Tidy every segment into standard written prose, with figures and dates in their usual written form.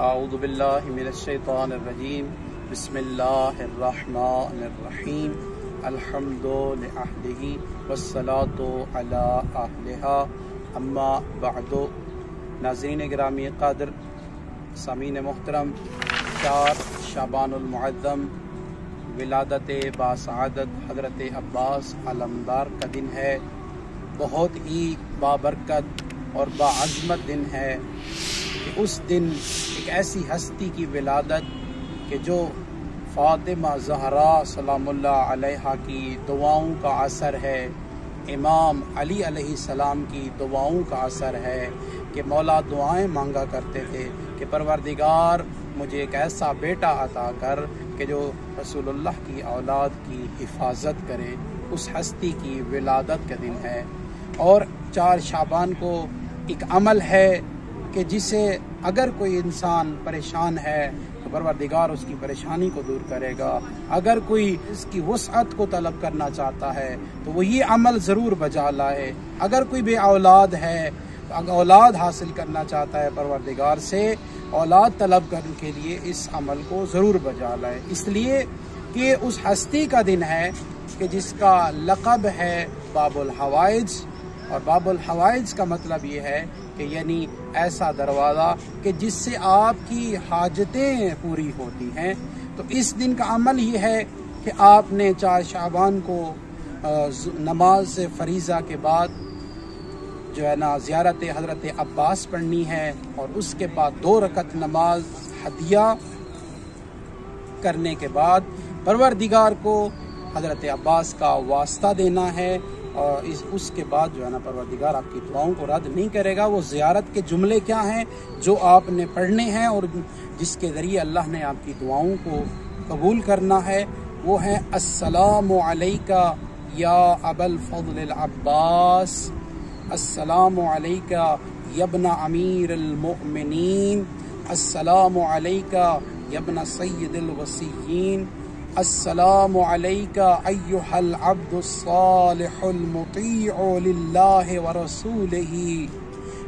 اعوذ باللہ من الشیطان الرجیم بسم اللہ الرحمن الرحیم الحمد للہ والصلاة علی اہلہا اما بعد۔ ناظرین گرامی قدر، سامعین محترم، 4 شعبان المعظم ولادت باسعادت حضرت عباس علمدار کا دن ہے۔ بہت ہی بابرکت اور باعظمت دن ہے کہ اس دن ایک ایسی ہستی کی ولادت کہ جو فاطمہ زہرا سلام اللہ علیہا کی دعاؤں کا اثر ہے، امام علی علیہ السلام کی دعاؤں کا اثر ہے کہ مولا دعائیں مانگا کرتے تھے کہ پروردگار مجھے ایک ایسا بیٹا عطا کر کہ جو رسول اللہ کی اولاد کی حفاظت کرے۔ اس ہستی کی ولادت کا دن ہے، اور 4 شعبان کو ایک عمل ہے کہ جسے اگر کوئی انسان پریشان ہے تو پروردگار اس کی پریشانی کو دور کرے گا۔ اگر کوئی اس کی وسعت کو طلب کرنا چاہتا ہے تو وہ یہ عمل ضرور بجا لائے۔ اگر کوئی بے اولاد ہے تو اولاد حاصل کرنا چاہتا ہے پروردگار سے، اولاد طلب کرنے کے لیے اس عمل کو ضرور بجا لائے، اس لیے کہ اس ہستی کا دن ہے کہ جس کا لقب ہے باب الحوائج، اور باب الحوائج کا مطلب یہ ہے کہ یعنی ایسا دروازہ کہ جس سے آپ کی حاجتیں پوری ہوتی ہیں۔ تو اس دن کا عمل یہ ہے کہ آپ نے 4 شعبان کو نماز فریضہ کے بعد جو ہے نا زیارت حضرت عباس پڑھنی ہے، اور اس کے بعد 2 رکعت نماز ہدیہ کرنے کے بعد پروردگار کو حضرت عباس کا واسطہ دینا ہے، اور اس کے بعد جو ہے نا پروردگار آپ کی دعاؤں کو رد نہیں کرے گا۔ وہ زیارت کے جملے کیا ہیں جو آپ نے پڑھنے ہیں اور جس کے ذریعے اللہ نے آپ کی دعاؤں کو قبول کرنا ہے، وہ ہیں السلام علیکہ یا ابا الفضل العباس، السلام علیکہ یا ابن امیر المؤمنین، السلام علیکہ یا ابن سید الوصیین، السلام علیکہ ایہا العبد الصالح المطیع للہ ورسولہ،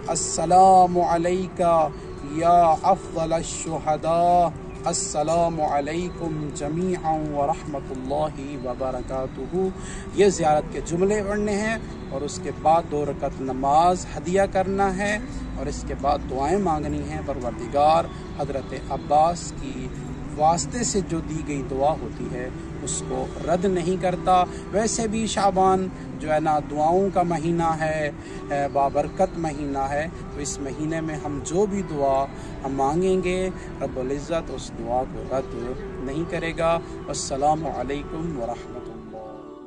السلام علیکہ یا افضل الشہداء، السلام علیکم جمیعا ورحمۃ اللہ وبرکاتہ۔ یہ زیارت کے جملے پڑھنے ہیں، اور اس کے بعد 2 رکعت نماز ہدیہ کرنا ہے، اور اس کے بعد دعائیں مانگنی ہیں۔ پروردگار حضرت عباس کی واسطے سے جو دی گئی دعا ہوتی ہے اس کو رد نہیں کرتا۔ ویسے بھی شعبان جو ہے نا دعاؤں کا مہینہ ہے، بابرکت مہینہ ہے، تو اس مہینے میں ہم جو بھی دعا ہم مانگیں گے رب العزت اس دعا کو رد نہیں کرے گا۔ السلام علیکم ورحمۃ اللہ۔